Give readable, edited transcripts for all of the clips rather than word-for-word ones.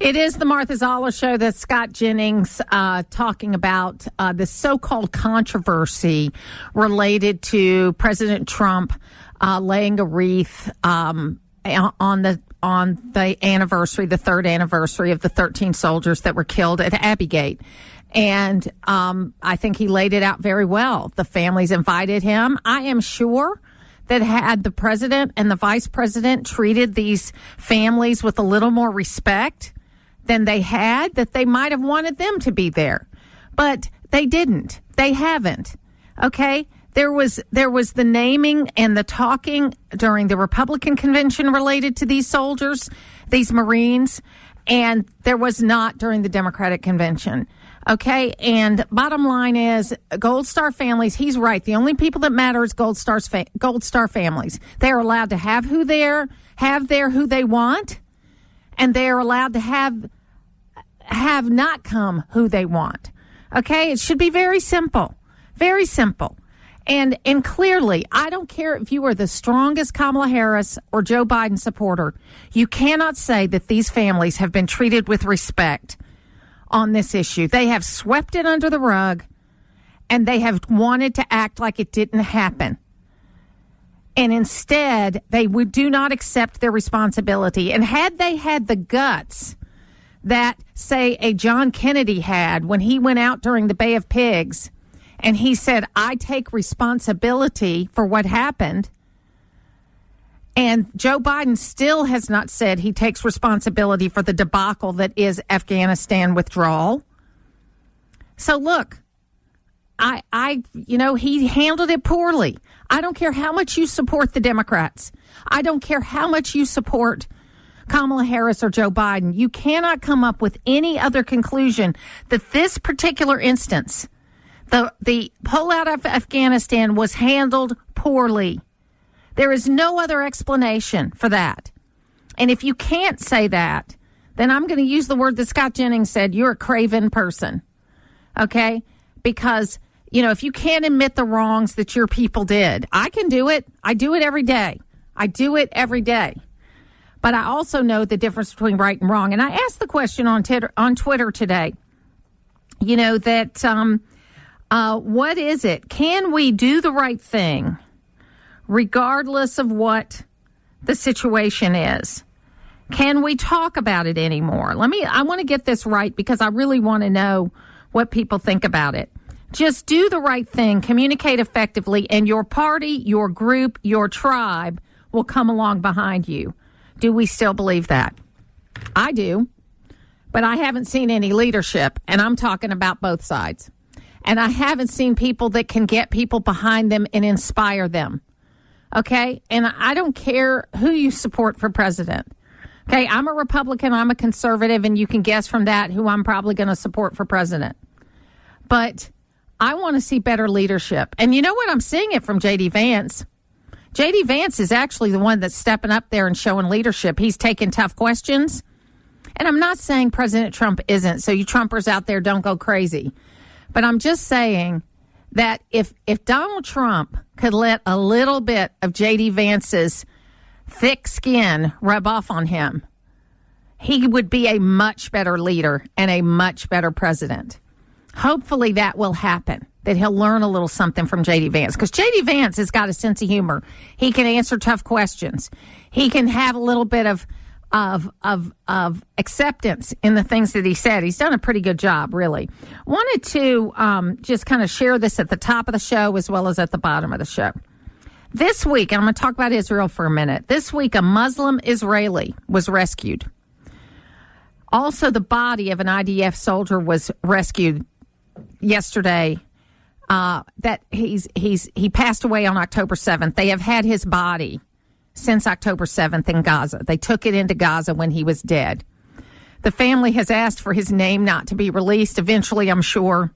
It is the Martha Zoller Show. That's Scott Jennings talking about the so-called controversy related to President Trump laying a wreath on the anniversary, the third anniversary of the 13 soldiers that were killed at Abbey Gate. And I think he laid it out very well. The families invited him. I am sure that had the president and the vice president treated these families with a little more respect than they had, that they might have wanted them to be there. But they didn't. They haven't. Okay? There was the naming and the talking during the Republican convention related to these soldiers, these Marines, and there was not during the Democratic convention. Okay, and bottom line is Gold Star families, he's right. The only people that matter is Gold Star families. They are allowed to have who they want, and they are allowed to have not come who they want. Okay, it should be very simple. Very simple. And clearly, I don't care if you are the strongest Kamala Harris or Joe Biden supporter, you cannot say that these families have been treated with respect on this issue. They have swept it under the rug, and they have wanted to act like it didn't happen. And instead, they do not accept their responsibility. And had they had the guts that, say, a John Kennedy had when he went out during the Bay of Pigs, and he said, I take responsibility for what happened, and Joe Biden still has not said he takes responsibility for the debacle that is Afghanistan withdrawal. So look, he handled it poorly. I don't care how much you support the Democrats. I don't care how much you support Kamala Harris or Joe Biden. You cannot come up with any other conclusion that this particular instance, the pullout of Afghanistan, was handled poorly. There is no other explanation for that. And if you can't say that, then I'm going to use the word that Scott Jennings said, you're a Craven person. Okay? Because, if you can't admit the wrongs that your people did, I can do it. I do it every day. But I also know the difference between right and wrong. And I asked the question on Twitter today, what is it? Can we do the right thing regardless of what the situation is? Can we talk about it anymore? I want to get this right because I really want to know what people think about it. Just do the right thing, communicate effectively, and your party, your group, your tribe will come along behind you. Do we still believe that? I do, but I haven't seen any leadership, and I'm talking about both sides. And I haven't seen people that can get people behind them and inspire them. Okay? And I don't care who you support for president. Okay? I'm a Republican, I'm a conservative, and you can guess from that who I'm probably going to support for president. But I want to see better leadership. And you know what? I'm seeing it from J.D. Vance. J.D. Vance is actually the one that's stepping up there and showing leadership. He's taking tough questions. And I'm not saying President Trump isn't, so you Trumpers out there don't go crazy. But I'm just saying that if Donald Trump could let a little bit of J.D. Vance's thick skin rub off on him, he would be a much better leader and a much better president. Hopefully that will happen, that he'll learn a little something from J.D. Vance, because J.D. Vance has got a sense of humor. He can answer tough questions. He can have a little bit of acceptance in the things that he said. He's done a pretty good job, really. Wanted to just kind of share this at the top of the show as well as at the bottom of the show. This week, and I'm going to talk about Israel for a minute. This week, a Muslim Israeli was rescued. Also, the body of an IDF soldier was rescued yesterday. That he passed away on October 7th. They have had his body since October 7th in Gaza. They took it into Gaza when he was dead. The family has asked for his name not to be released. Eventually, I'm sure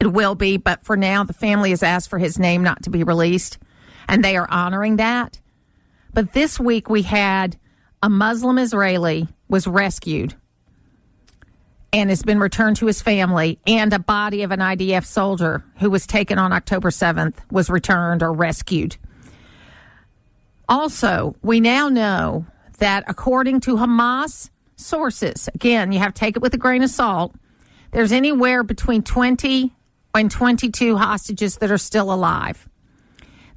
it will be, but for now, the family has asked for his name not to be released, and they are honoring that. But this week, we had a Muslim Israeli was rescued and has been returned to his family, and a body of an IDF soldier who was taken on October 7th was returned or rescued. Also, we now know that according to Hamas, sources, again, you have to take it with a grain of salt, there's anywhere between 20 and 22 hostages that are still alive.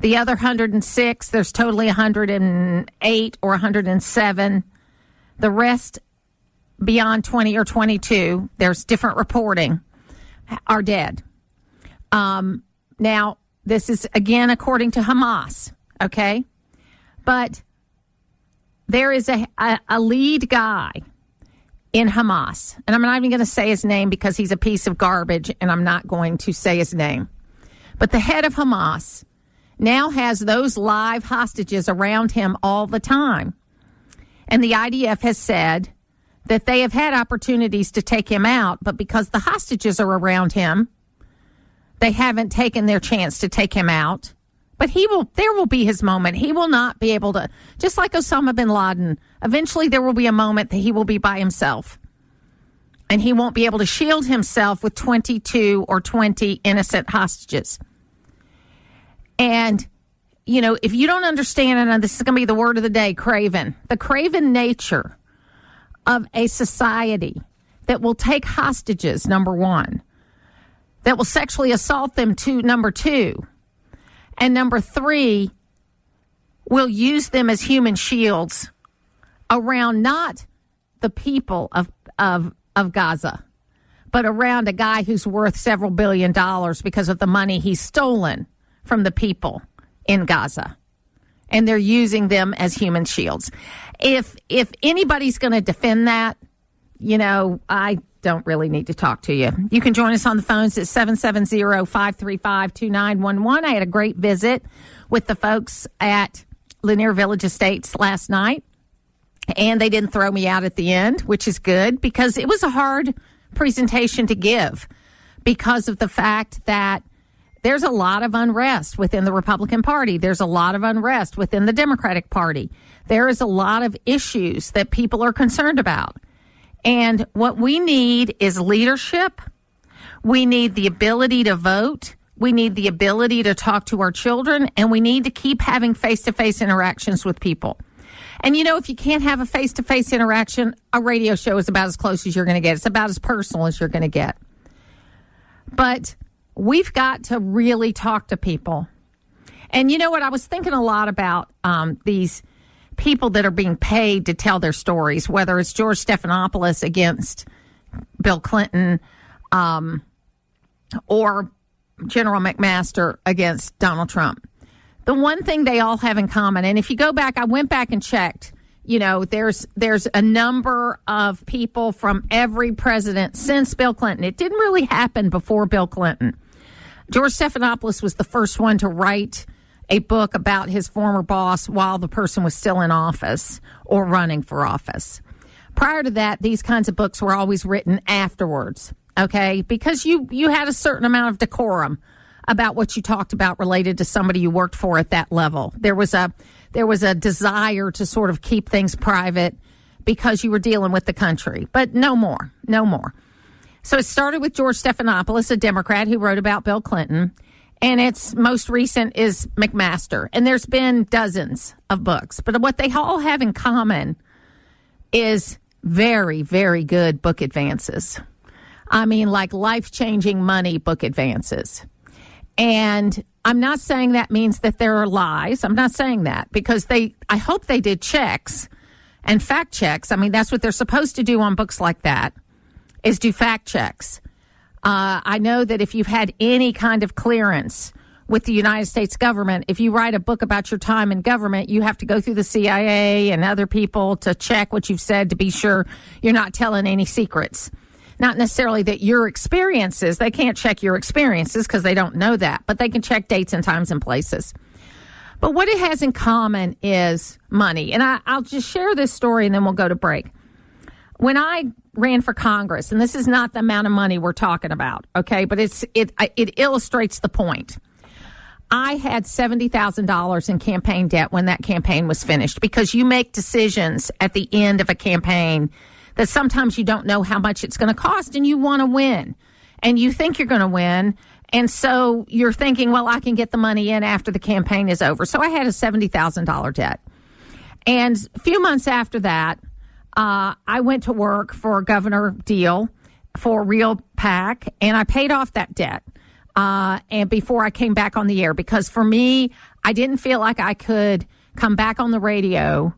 The other 106, there's totally 108 or 107. The rest beyond 20 or 22, there's different reporting, are dead. Now, this is, again, according to Hamas, okay? But there is a lead guy in Hamas, and I'm not even going to say his name because he's a piece of garbage, and I'm not going to say his name. But the head of Hamas now has those live hostages around him all the time. And the IDF has said that they have had opportunities to take him out, but because the hostages are around him, they haven't taken their chance to take him out. But there will be his moment. He will not be able to, just like Osama bin Laden, eventually there will be a moment that he will be by himself. And he won't be able to shield himself with 22 or 20 innocent hostages. And, you know, if you don't understand, and this is going to be the word of the day, Craven, the Craven nature of a society that will take hostages, number one, that will sexually assault them, number two, and number three, will use them as human shields around not the people of Gaza, but around a guy who's worth several $1 billion because of the money he's stolen from the people in Gaza. And they're using them as human shields. If anybody's going to defend that, you know, I don't really need to talk to you. You can join us on the phones at 770-535-2911. I had a great visit with the folks at Lanier Village Estates last night, and they didn't throw me out at the end, which is good because it was a hard presentation to give because of the fact that there's a lot of unrest within the Republican Party. There's a lot of unrest within the Democratic Party. There is a lot of issues that people are concerned about. And what we need is leadership. We need the ability to vote. We need the ability to talk to our children. And we need to keep having face-to-face interactions with people. And, you know, if you can't have a face-to-face interaction, a radio show is about as close as you're going to get. It's about as personal as you're going to get. But we've got to really talk to people. And you know what? I was thinking a lot about these people that are being paid to tell their stories, whether it's George Stephanopoulos against Bill Clinton or General McMaster against Donald Trump. The one thing they all have in common, and if you go back, I went back and checked, you know, there's a number of people from every president since Bill Clinton. It didn't really happen before Bill Clinton. George Stephanopoulos was the first one to write a book about his former boss while the person was still in office or running for office. Prior to that, these kinds of books were always written afterwards, okay? Because you had a certain amount of decorum about what you talked about related to somebody you worked for at that level. There was a desire to sort of keep things private because you were dealing with the country, but no more. So it started with George Stephanopoulos, a Democrat who wrote about Bill Clinton. And its most recent is McMaster. And there's been dozens of books. But what they all have in common is very, very good book advances. I mean, like life-changing money book advances. And I'm not saying that means that there are lies. I'm not saying that because I hope they did checks and fact checks. I mean, that's what they're supposed to do on books like that, is do fact checks. I know that if you've had any kind of clearance with the United States government, if you write a book about your time in government, you have to go through the CIA and other people to check what you've said to be sure you're not telling any secrets. Not necessarily that your experiences, they can't check your experiences because they don't know that, but they can check dates and times and places. But what it has in common is money. And I'll just share this story and then we'll go to break. When I ran for Congress, and this is not the amount of money we're talking about, okay, but it illustrates the point. I had $70,000 in campaign debt when that campaign was finished because you make decisions at the end of a campaign that sometimes you don't know how much it's going to cost and you want to win and you think you're going to win. And so you're thinking, well, I can get the money in after the campaign is over. So I had a $70,000 debt. And a few months after that, I went to work for Governor Deal for Real PAC, and I paid off that debt. And before I came back on the air, because for me, I didn't feel like I could come back on the radio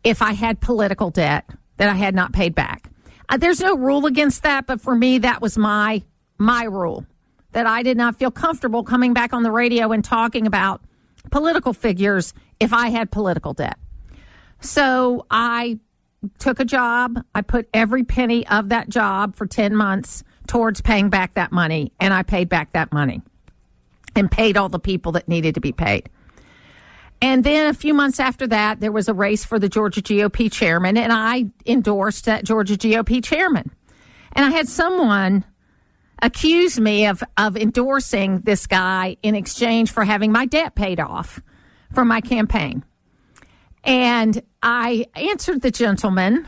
if I had political debt that I had not paid back. There's no rule against that, but for me, that was my rule, that I did not feel comfortable coming back on the radio and talking about political figures if I had political debt. So I took a job. I put every penny of that job for 10 months towards paying back that money, and I paid back that money and paid all the people that needed to be paid. And then a few months after that, there was a race for the Georgia GOP chairman, and I endorsed that Georgia GOP chairman. And I had someone accuse me of endorsing this guy in exchange for having my debt paid off from my campaign. And I answered the gentleman,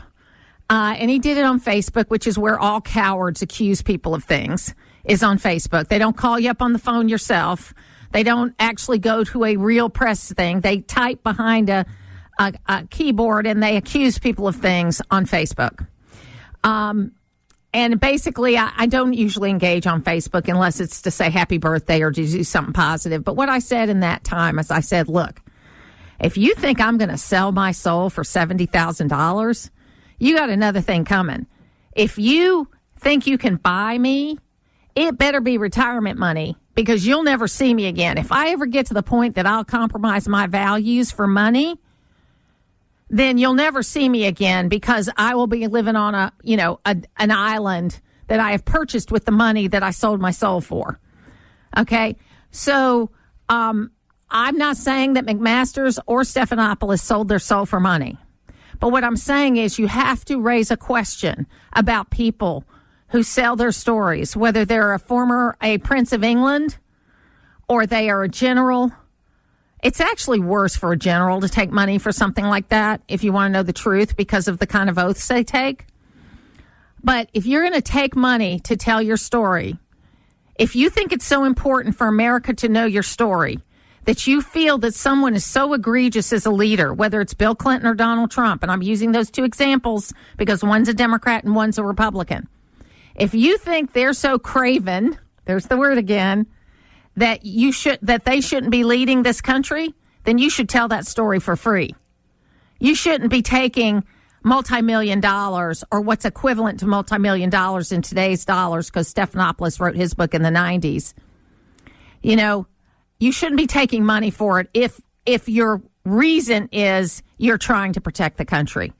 and he did it on Facebook, which is where all cowards accuse people of things, is on Facebook. They don't call you up on the phone yourself. They don't actually go to a real press thing. They type behind a keyboard and they accuse people of things on Facebook. And basically, I don't usually engage on Facebook unless it's to say happy birthday or to do something positive. But what I said in that time is I said, look, if you think I'm going to sell my soul for $70,000, you got another thing coming. If you think you can buy me, it better be retirement money, because you'll never see me again. If I ever get to the point that I'll compromise my values for money, then you'll never see me again, because I will be living on an island that I have purchased with the money that I sold my soul for. Okay. So, I'm not saying that McMaster's or Stephanopoulos sold their soul for money. But what I'm saying is you have to raise a question about people who sell their stories, whether they're a Prince of England or they are a general. It's actually worse for a general to take money for something like that, if you want to know the truth, because of the kind of oaths they take. But if you're going to take money to tell your story, if you think it's so important for America to know your story, that you feel that someone is so egregious as a leader, whether it's Bill Clinton or Donald Trump, and I'm using those two examples because one's a Democrat and one's a Republican. If you think they're so craven, there's the word again, that they shouldn't be leading this country, then you should tell that story for free. You shouldn't be taking multi-million dollars, or what's equivalent to multi-million dollars in today's dollars, because Stephanopoulos wrote his book in the 90s. You know, you shouldn't be taking money for it if your reason is you're trying to protect the country.